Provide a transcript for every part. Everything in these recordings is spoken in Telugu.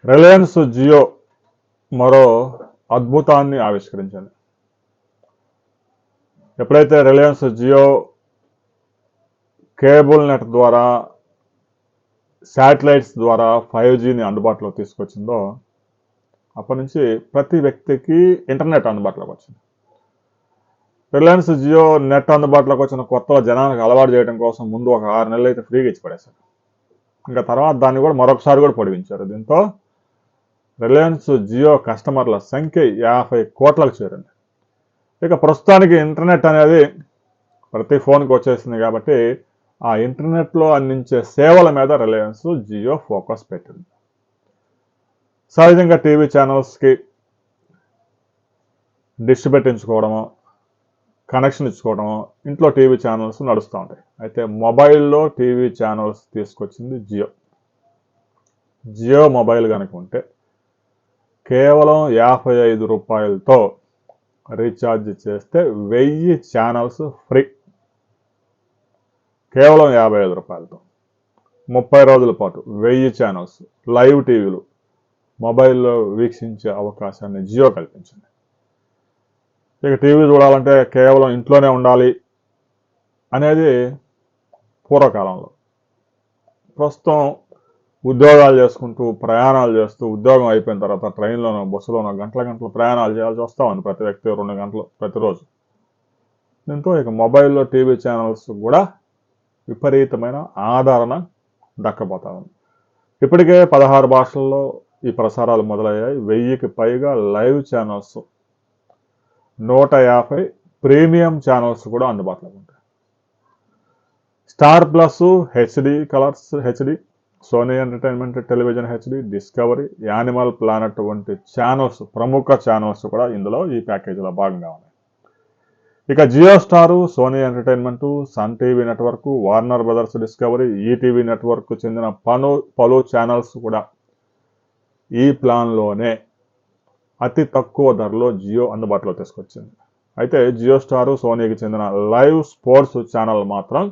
రిలయన్స్ జియో మరో అద్భుతాన్ని ఆవిష్కరించింది. ఎప్పుడైతే రిలయన్స్ జియో కేబుల్ నెట్ ద్వారా, శాటిలైట్స్ ద్వారా 5Gని అందుబాటులో తీసుకొచ్చిందో అప్పటి నుంచి ప్రతి వ్యక్తికి ఇంటర్నెట్ అందుబాటులోకి వచ్చింది. రిలయన్స్ జియో నెట్ అందుబాటులోకి వచ్చిన కొత్తలో జనానికి అలవాటు చేయడం కోసం ముందు ఒక 6 నెలలు అయితే ఫ్రీగా ఇచ్చి పడేశారు. ఇంకా తర్వాత దాన్ని కూడా మరొకసారి కూడా పొడిగించారు. దీంతో రిలయన్స్ జియో కస్టమర్ల సంఖ్య 50 కోట్లకు చేరింది. ఇక ప్రస్తుతానికి ఇంటర్నెట్ అనేది ప్రతి ఫోన్కి వచ్చేసింది కాబట్టి ఆ ఇంటర్నెట్లో అందించే సేవల మీద రిలయన్స్ జియో ఫోకస్ పెట్టింది. సహజంగా టీవీ ఛానల్స్కి డిష్ పెట్టించుకోవడము, కనెక్షన్ ఇచ్చుకోవడము, ఇంట్లో టీవీ ఛానల్స్ నడుస్తూ ఉంటాయి. అయితే మొబైల్లో టీవీ ఛానల్స్ తీసుకొచ్చింది జియో. జియో మొబైల్ కనుక ఉంటే కేవలం 55 రూపాయలతో రీఛార్జ్ చేస్తే 1000 ఛానల్స్ ఫ్రీ. కేవలం 55 రూపాయలతో 30 రోజుల పాటు 1000 ఛానల్స్ లైవ్ టీవీలు మొబైల్లో వీక్షించే అవకాశాన్ని జియో కల్పించింది. ఇక టీవీ చూడాలంటే కేవలం ఇంట్లోనే ఉండాలి అనేది పూర్వకాలంలో. ప్రస్తుతం ఉద్యోగాలు చేసుకుంటూ, ప్రయాణాలు చేస్తూ, ఉద్యోగం అయిపోయిన తర్వాత ట్రైన్లోనో బస్సులోనో గంటల ప్రయాణాలు చేయాల్సి వస్తూ ఉంది ప్రతి వ్యక్తి 2 గంటలు ప్రతిరోజు. దీంతో ఇక మొబైల్లో టీవీ ఛానల్స్ కూడా విపరీతమైన ఆదరణ దక్కబోతా ఉంది. ఇప్పటికే 16 భాషల్లో ఈ ప్రసారాలు మొదలయ్యాయి. 1000కి పైగా లైవ్ ఛానల్స్, 150 ప్రీమియం ఛానల్స్ కూడా అందుబాటులో ఉంటాయి. Star Plus, HD Colors HD, Sony Entertainment Television HD, Discovery, Animal Planet వంటి ఛానల్స్, ప్రముఖ ఛానల్స్ కూడా ఇందులో ఈ ప్యాకేజీలో భాగంగా ఉన్నాయి. ఇక Jio Star, Sony Entertainment, Sun TV network, Warner Brothers Discovery, ETV network చెందిన పలు ఛానల్స్ కూడా ఈ ప్లాన్లోనే అతి తక్కువ ధరలో జియో అందుబాటులో తీసుకొచ్చింది. అయితే జియో స్టారు, సోనీకి చెందిన లైవ్ స్పోర్ట్స్ ఛానల్ మాత్రం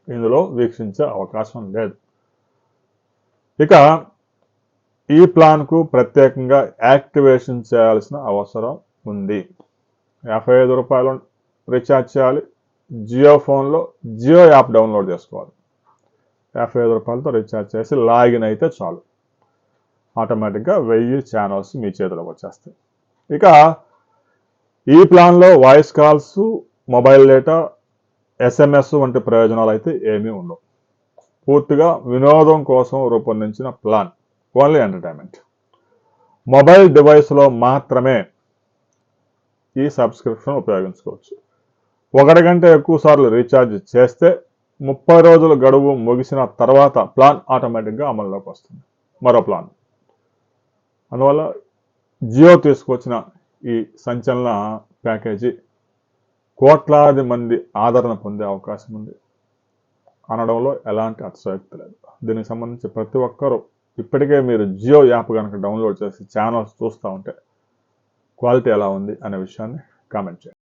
ఇందులో వీక్షించే అవకాశం లేదు. ఇక ఈ ప్లాన్కు ప్రత్యేకంగా యాక్టివేషన్ చేయాల్సిన అవసరం ఉంది. 55 రూపాయలు రీఛార్జ్ చేయాలి. జియో ఫోన్లో జియో యాప్ డౌన్లోడ్ చేసుకోవాలి. 55 రూపాయలతో రీఛార్జ్ చేసి లాగిన్ అయితే చాలు, ఆటోమేటిక్గా 1000 ఛానల్స్ మీ చేతిలోకి వచ్చేస్తాయి. ఇక ఈ ప్లాన్లో voice calls, mobile data, SMS వంటి ప్రయోజనాలు అయితే ఏమీ ఉండవు. పూర్తిగా వినోదం కోసం రూపొందించిన ప్లాన్, ఓన్లీ ఎంటర్టైన్మెంట్. మొబైల్ డివైస్లో మాత్రమే ఈ సబ్స్క్రిప్షన్ ఉపయోగించుకోవచ్చు. 1 గంట ఎక్కువ సార్లు రీఛార్జ్ చేస్తే 30 రోజుల గడువు ముగిసిన తర్వాత ప్లాన్ ఆటోమేటిక్గా అమల్లోకి వస్తుంది, మరో ప్లాన్. అందువల్ల జియో తీసుకొచ్చిన ఈ సంచలన ప్యాకేజీ కోట్లాది మంది ఆదరణ పొందే అవకాశం ఉంది అనడంలో ఎలాంటి అతిశయోక్తి లేదు. దీనికి సంబంధించి ప్రతి ఒక్కరూ ఇప్పటికే మీరు జియో యాప్ కనుక డౌన్లోడ్ చేసి ఛానల్స్ చూస్తూ ఉంటే క్వాలిటీ ఎలా ఉంది అనే విషయాన్ని కామెంట్ చేయండి.